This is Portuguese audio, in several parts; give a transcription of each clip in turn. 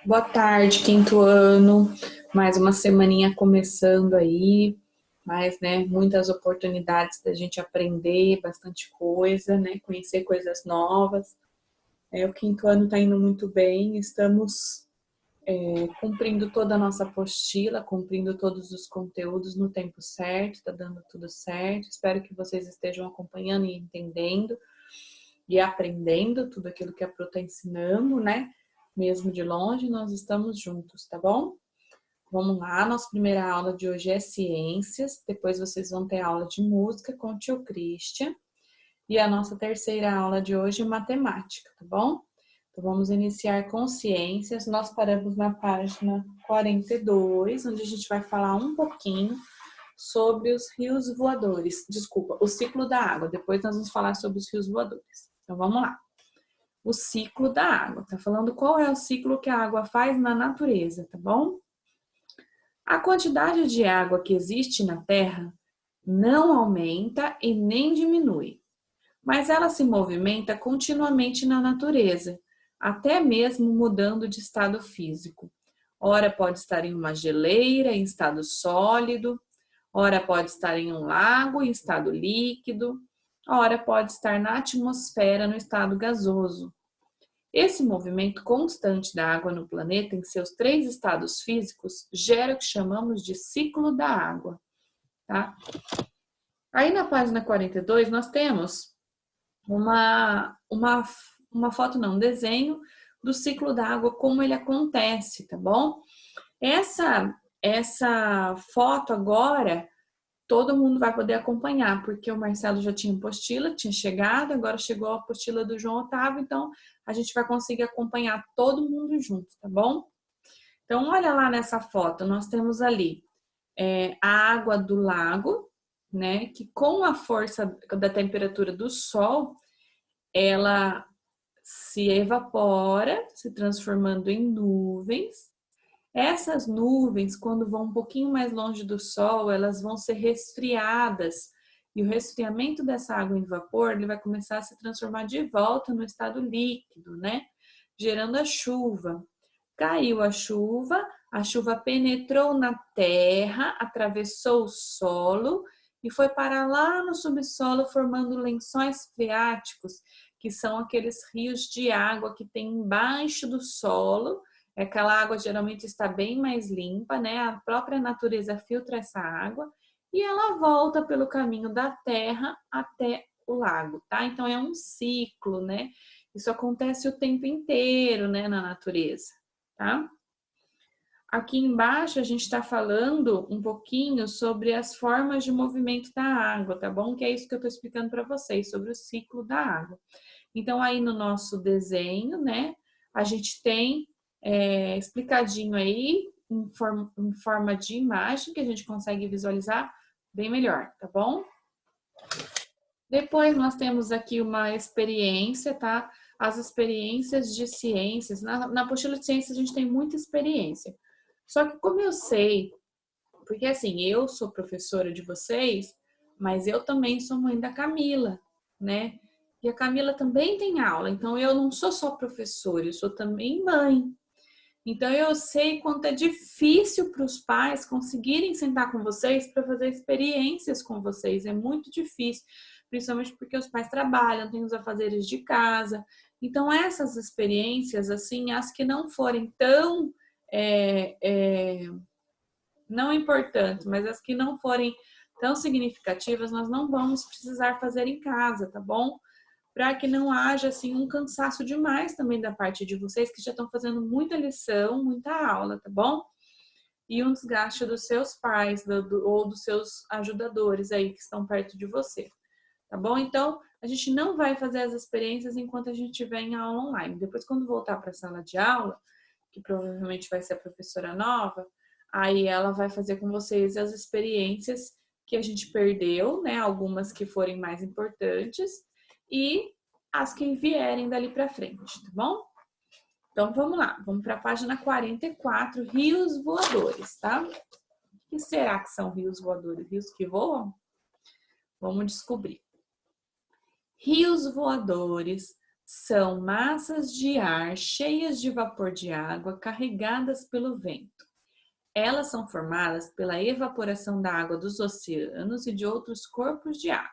Boa tarde, quinto ano. Mais uma semaninha começando aí, mas, né, muitas oportunidades da gente aprender bastante coisa, né, conhecer coisas novas. O quinto ano está indo muito bem, estamos cumprindo toda a nossa apostila, cumprindo todos os conteúdos no tempo certo, está dando tudo certo. Espero que vocês estejam acompanhando e entendendo e aprendendo tudo aquilo que a Pro está ensinando, né? Mesmo de longe, nós estamos juntos, tá bom? Vamos lá, nossa primeira aula de hoje é ciências, depois vocês vão ter aula de música com o tio Christian, e a nossa terceira aula de hoje é matemática, tá bom? Então vamos iniciar com ciências, nós paramos na página 42, onde a gente vai falar um pouquinho sobre os rios voadores, desculpa, o ciclo da água, depois nós vamos falar sobre os rios voadores. Então vamos lá. O ciclo da água, tá falando qual é o ciclo que a água faz na natureza, tá bom? A quantidade de água que existe na Terra não aumenta e nem diminui, mas ela se movimenta continuamente na natureza, até mesmo mudando de estado físico. Ora pode estar em uma geleira, em estado sólido, ora pode estar em um lago, em estado líquido, ora pode estar na atmosfera, no estado gasoso. Esse movimento constante da água no planeta em seus três estados físicos gera o que chamamos de ciclo da água, tá? Aí na página 42 nós temos uma foto, não, um desenho do ciclo da água, como ele acontece, tá bom? Essa foto agora todo mundo vai poder acompanhar, porque o Marcelo já tinha apostila, tinha chegado, agora chegou a apostila do João Otávio, então a gente vai conseguir acompanhar todo mundo junto, tá bom? Então, olha lá nessa foto, nós temos ali a água do lago, né? Que com a força da temperatura do sol, ela se evapora, se transformando em nuvens. Essas nuvens, quando vão um pouquinho mais longe do sol, elas vão ser resfriadas. E o resfriamento dessa água em vapor, ele vai começar a se transformar de volta no estado líquido, né? Gerando a chuva. Caiu a chuva penetrou na terra, atravessou o solo e foi para lá no subsolo, formando lençóis freáticos, que são aqueles rios de água que tem embaixo do solo. Aquela água geralmente está bem mais limpa, né? A própria natureza filtra essa água e ela volta pelo caminho da terra até o lago, tá? Então é um ciclo, né? Isso acontece o tempo inteiro, né, na natureza, tá? Aqui embaixo a gente está falando um pouquinho sobre as formas de movimento da água, tá bom? Que é isso que eu estou explicando para vocês, sobre o ciclo da água. Então, aí no nosso desenho, né, a gente tem explicadinho aí, em forma de imagem, que a gente consegue visualizar bem melhor, tá bom? Depois nós temos aqui uma experiência, tá? As experiências de ciências. Na apostila de ciências a gente tem muita experiência. Só que como eu sei, porque assim, eu sou professora de vocês, mas eu também sou mãe da Camila, né? E a Camila também tem aula, então eu não sou só professora, eu sou também mãe. Então eu sei quanto é difícil para os pais conseguirem sentar com vocês para fazer experiências com vocês. É muito difícil, principalmente porque os pais trabalham, têm os afazeres de casa. Então essas experiências, assim, as que não forem tão não importantes, mas as que não forem tão significativas, nós não vamos precisar fazer em casa, tá bom? Para que não haja assim um cansaço demais também da parte de vocês que já estão fazendo muita lição, muita aula, tá bom? E um desgaste dos seus pais ou dos seus ajudadores aí que estão perto de você, tá bom? Então, a gente não vai fazer as experiências enquanto a gente estiver em aula online. Depois, quando voltar para a sala de aula, que provavelmente vai ser a professora nova, aí ela vai fazer com vocês as experiências que a gente perdeu, né? Algumas que forem mais importantes e as que vierem dali para frente, tá bom? Então vamos lá, vamos para a página 44, rios voadores, tá? O que será que são rios voadores? Rios que voam? Vamos descobrir. Rios voadores São massas de ar cheias de vapor de água carregadas pelo vento. Elas são formadas pela evaporação da água dos oceanos e de outros corpos de água,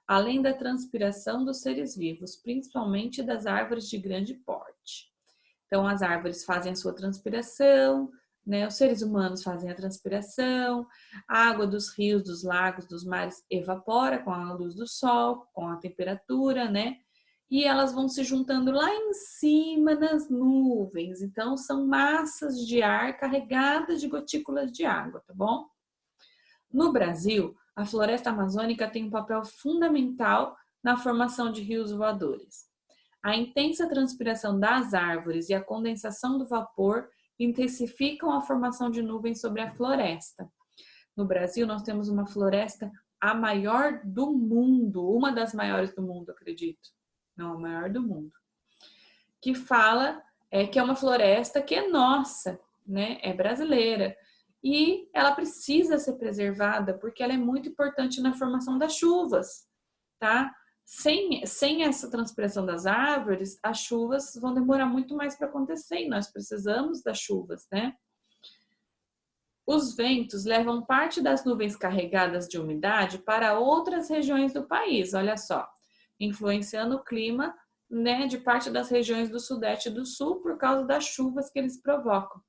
além da transpiração dos seres vivos, principalmente das árvores de grande porte. Então, as árvores fazem a sua transpiração, né? Os seres humanos fazem a transpiração, a água dos rios, dos lagos, dos mares evapora com a luz do sol, com a temperatura, né? E elas vão se juntando lá em cima nas nuvens. Então, são massas de ar carregadas de gotículas de água, tá bom? No Brasil, a floresta amazônica tem um papel fundamental na formação de rios voadores. A intensa transpiração das árvores e a condensação do vapor intensificam a formação de nuvens sobre a floresta. No Brasil, nós temos uma floresta a maior do mundo, uma das maiores do mundo, acredito. Não, a maior do mundo. Que que é uma floresta que é nossa, né? É brasileira. E ela precisa ser preservada porque ela é muito importante na formação das chuvas, tá? Sem essa transpiração das árvores, as chuvas vão demorar muito mais para acontecer e nós precisamos das chuvas, né? Os ventos levam parte das nuvens carregadas de umidade para outras regiões do país, olha só, influenciando o clima, né, de parte das regiões do Sudeste e do Sul por causa das chuvas que eles provocam.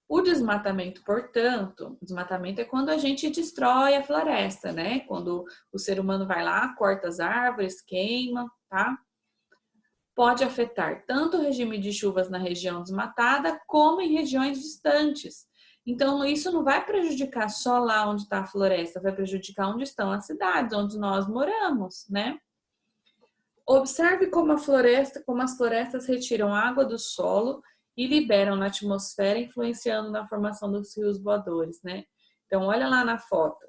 O desmatamento, portanto, desmatamento é quando a gente destrói a floresta, né? Quando o ser humano vai lá, corta as árvores, queima, tá? Pode afetar tanto o regime de chuvas na região desmatada como em regiões distantes. Então, isso não vai prejudicar só lá onde está a floresta, vai prejudicar onde estão as cidades, onde nós moramos, né? Observe como as florestas retiram água do solo e liberam na atmosfera, influenciando na formação dos rios voadores, né? Então, olha lá na foto.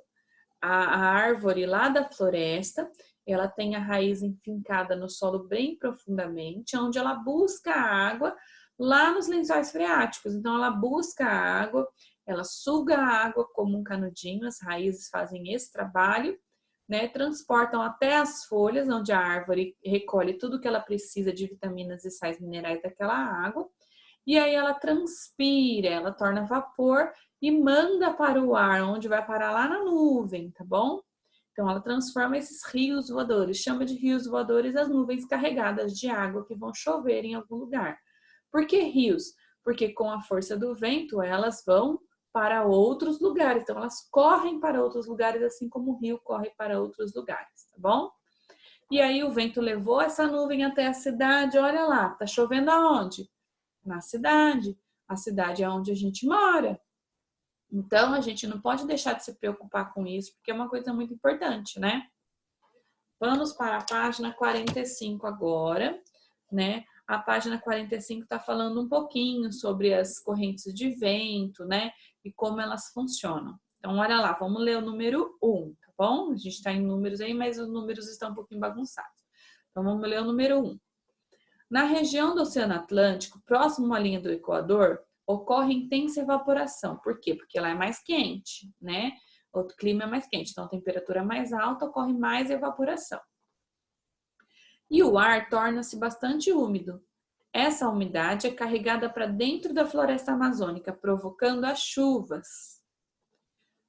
A árvore lá da floresta, ela tem a raiz enfincada no solo bem profundamente, onde ela busca a água lá nos lençóis freáticos. Então, ela busca a água, ela suga a água como um canudinho, as raízes fazem esse trabalho, né? Transportam até as folhas, onde a árvore recolhe tudo que ela precisa de vitaminas e sais minerais daquela água. E aí ela transpira, ela torna vapor e manda para o ar, onde vai parar lá na nuvem, tá bom? Então ela transforma esses rios voadores, chama de rios voadores as nuvens carregadas de água que vão chover em algum lugar. Por que rios? Porque com a força do vento elas vão para outros lugares, então elas correm para outros lugares, assim como o rio corre para outros lugares, tá bom? E aí o vento levou essa nuvem até a cidade, olha lá, tá chovendo aonde? Na cidade. A cidade é onde a gente mora. Então, a gente não pode deixar de se preocupar com isso, porque é uma coisa muito importante, né? Vamos para a página 45 agora, né? A página 45 está falando um pouquinho sobre as correntes de vento, né? E como elas funcionam. Então, olha lá, vamos ler o número 1, tá bom? A gente está em números aí, mas os números estão um pouquinho bagunçados. Então, vamos ler o número 1. Na região do Oceano Atlântico, próximo à linha do Equador, ocorre intensa evaporação. Por quê? Porque lá é mais quente, né? O clima é mais quente, então a temperatura mais alta, ocorre mais evaporação. E o ar torna-se bastante úmido. Essa umidade é carregada para dentro da floresta amazônica, provocando as chuvas.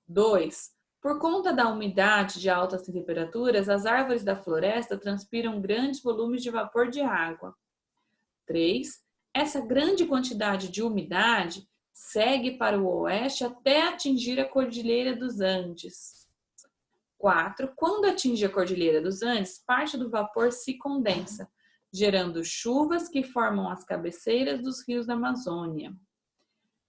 2. Por conta da umidade de altas temperaturas, as árvores da floresta transpiram grandes volumes de vapor de água. 3. Essa grande quantidade de umidade segue para o oeste até atingir a Cordilheira dos Andes. 4. Quando atinge a Cordilheira dos Andes, parte do vapor se condensa, gerando chuvas que formam as cabeceiras dos rios da Amazônia.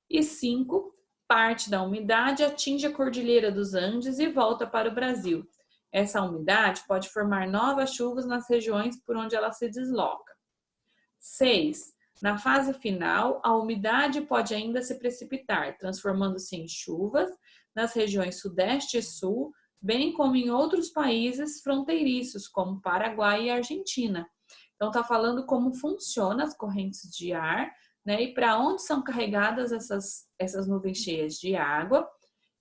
E 5. Parte da umidade atinge a Cordilheira dos Andes e volta para o Brasil. Essa umidade pode formar novas chuvas nas regiões por onde ela se desloca. 6. Na fase final, a umidade pode ainda se precipitar, transformando-se em chuvas nas regiões Sudeste e Sul, bem como em outros países fronteiriços, como Paraguai e Argentina. Então, está falando como funcionam as correntes de ar, né? E para onde são carregadas essas nuvens cheias de água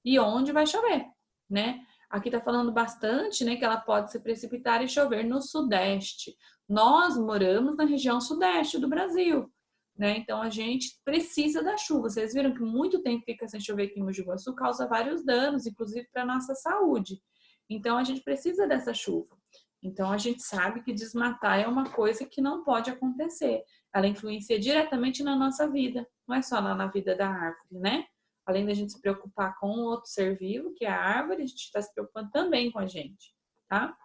e onde vai chover, né? Aqui está falando bastante, né, que ela pode se precipitar e chover no sudeste. Nós moramos na região sudeste do Brasil, né? Então a gente precisa da chuva. Vocês viram que muito tempo fica sem chover aqui em Mogi Guaçu, causa vários danos, inclusive para a nossa saúde. Então a gente precisa dessa chuva. Então a gente sabe que desmatar é uma coisa que não pode acontecer. Ela influencia diretamente na nossa vida, não é só na vida da árvore, né? Além da gente se preocupar com o outro ser vivo, que é a árvore, a gente está se preocupando também com a gente, tá?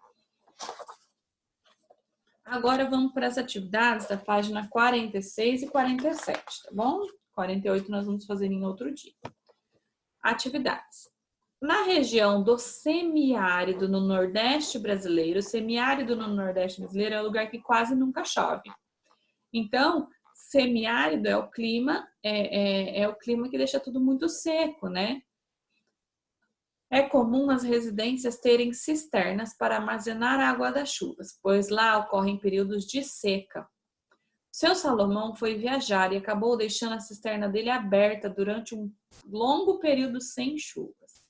Agora vamos para as atividades da página 46 e 47, tá bom? 48 nós vamos fazer em outro dia. Atividades. Na região do semiárido no Nordeste brasileiro, o semiárido no Nordeste brasileiro é um lugar que quase nunca chove. Então, semiárido é o clima, é o clima que deixa tudo muito seco, né? É comum as residências terem cisternas para armazenar a água das chuvas, pois lá ocorrem períodos de seca. Seu Salomão foi viajar e acabou deixando a cisterna dele aberta durante um longo período sem chuvas.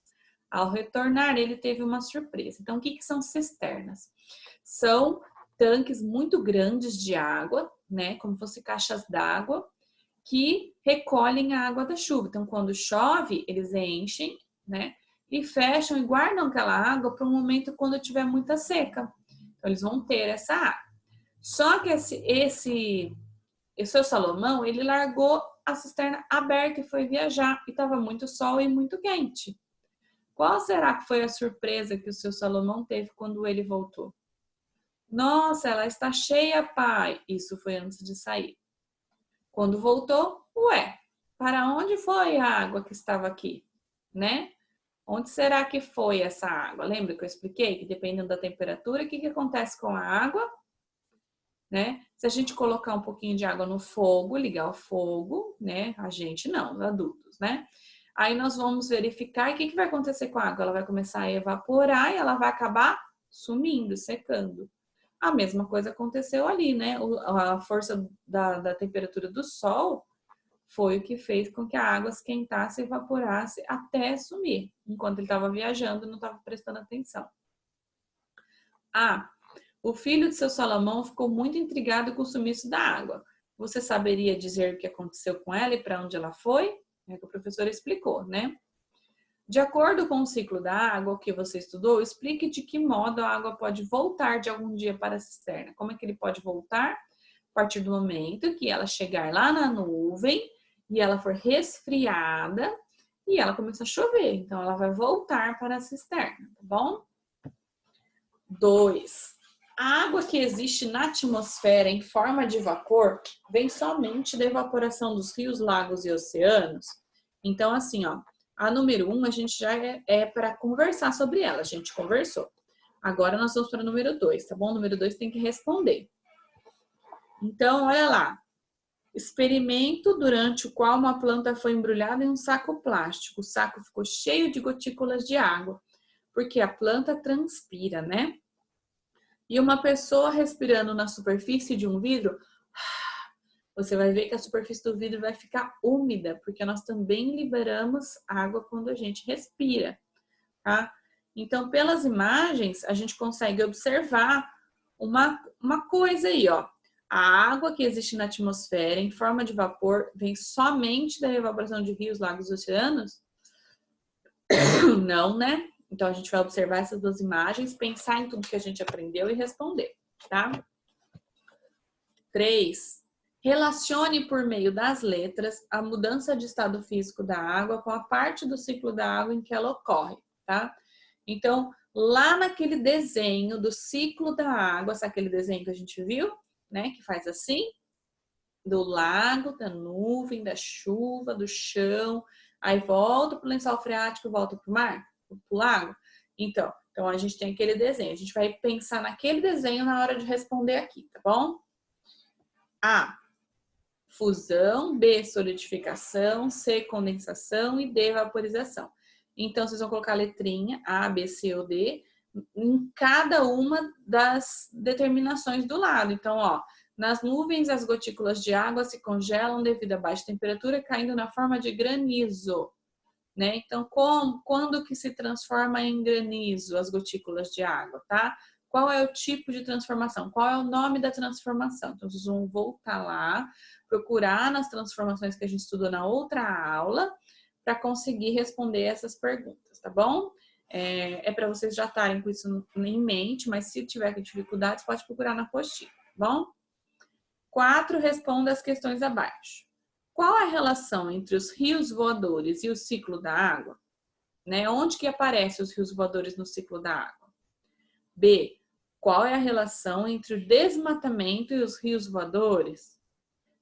Ao retornar, ele teve uma surpresa. Então, o que são cisternas? São tanques muito grandes de água, né, como se fossem caixas d'água, que recolhem a água da chuva. Então, quando chove, eles enchem, né, e fecham e guardam aquela água para um momento quando tiver muita seca. Então, eles vão ter essa água. Só que esse seu Salomão, ele largou a cisterna aberta e foi viajar. E estava muito sol e muito quente. Qual será que foi a surpresa que o seu Salomão teve quando ele voltou? Nossa, ela está cheia, pai. Isso foi antes de sair. Quando voltou, ué, para onde foi a água que estava aqui, né? Onde será que foi essa água? Lembra que eu expliquei que dependendo da temperatura, o que acontece com a água? Né? Se a gente colocar um pouquinho de água no fogo, ligar o fogo, né? A gente não, os adultos, né? Aí nós vamos verificar o que vai acontecer com a água. Ela vai começar a evaporar e ela vai acabar sumindo, secando. A mesma coisa aconteceu ali, né? A força da temperatura do sol foi o que fez com que a água esquentasse e evaporasse até sumir. Enquanto ele estava viajando, não estava prestando atenção. O filho de seu Salomão ficou muito intrigado com o sumiço da água. Você saberia dizer o que aconteceu com ela e para onde ela foi? É que o professor explicou, né? De acordo com o ciclo da água que você estudou, explique de que modo a água pode voltar de algum dia para a cisterna. Como é que ele pode voltar? A partir do momento que ela chegar lá na nuvem e ela for resfriada e ela começa a chover. Então, ela vai voltar para a cisterna, tá bom? 2. A água que existe na atmosfera em forma de vapor vem somente da evaporação dos rios, lagos e oceanos. Então, assim, ó, a número 1 a gente já é para conversar sobre ela, a gente conversou. Agora nós vamos para a número 2, tá bom? Número 2 tem que responder. Então, olha lá. Experimento durante o qual uma planta foi embrulhada em um saco plástico. O saco ficou cheio de gotículas de água, porque a planta transpira, né? E uma pessoa respirando na superfície de um vidro, você vai ver que a superfície do vidro vai ficar úmida, porque nós também liberamos água quando a gente respira, tá? Então, pelas imagens, a gente consegue observar uma coisa aí, ó. A água que existe na atmosfera em forma de vapor vem somente da evaporação de rios, lagos e oceanos? Não, né? Então, a gente vai observar essas duas imagens, pensar em tudo que a gente aprendeu e responder, tá? 3. Relacione por meio das letras a mudança de estado físico da água com a parte do ciclo da água em que ela ocorre, tá? Então, lá naquele desenho do ciclo da água, sabe aquele desenho que a gente viu, né? Que faz assim, do lago, da nuvem, da chuva, do chão, aí volta para o lençol freático, volta para o mar, para o lago. Então a gente tem aquele desenho. A gente vai pensar naquele desenho na hora de responder aqui, tá bom? A. Fusão. B. Solidificação. C. Condensação. E D. Vaporização. Então, vocês vão colocar a letrinha A, B, C ou D em cada uma das determinações do lado. Então, ó, nas nuvens, as gotículas de água se congelam devido à baixa temperatura, caindo na forma de granizo. né? Então, quando que se transforma em granizo as gotículas de água, tá? Qual é o tipo de transformação? Qual é o nome da transformação? Então, vocês vão voltar lá, procurar nas transformações que a gente estudou na outra aula, para conseguir responder essas perguntas, tá bom? É para vocês já estarem com isso em mente, mas se tiver dificuldades, pode procurar na apostila, tá bom? 4, responda as questões abaixo. Qual a relação entre os rios voadores e o ciclo da água? Né? Onde que aparecem os rios voadores no ciclo da água? B, qual é a relação entre o desmatamento e os rios voadores?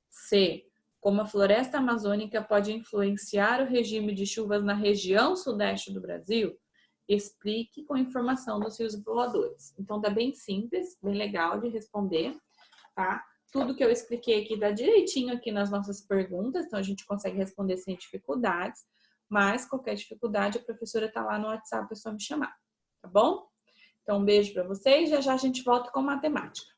C, como a floresta amazônica pode influenciar o regime de chuvas na região sudeste do Brasil? Explique com informação dos rios voadores. Então, tá bem simples, bem legal de responder, tá? Tudo que eu expliquei aqui dá direitinho aqui nas nossas perguntas, então a gente consegue responder sem dificuldades, mas qualquer dificuldade, a professora tá lá no WhatsApp, é só me chamar, tá bom? Então, um beijo para vocês, já já a gente volta com matemática.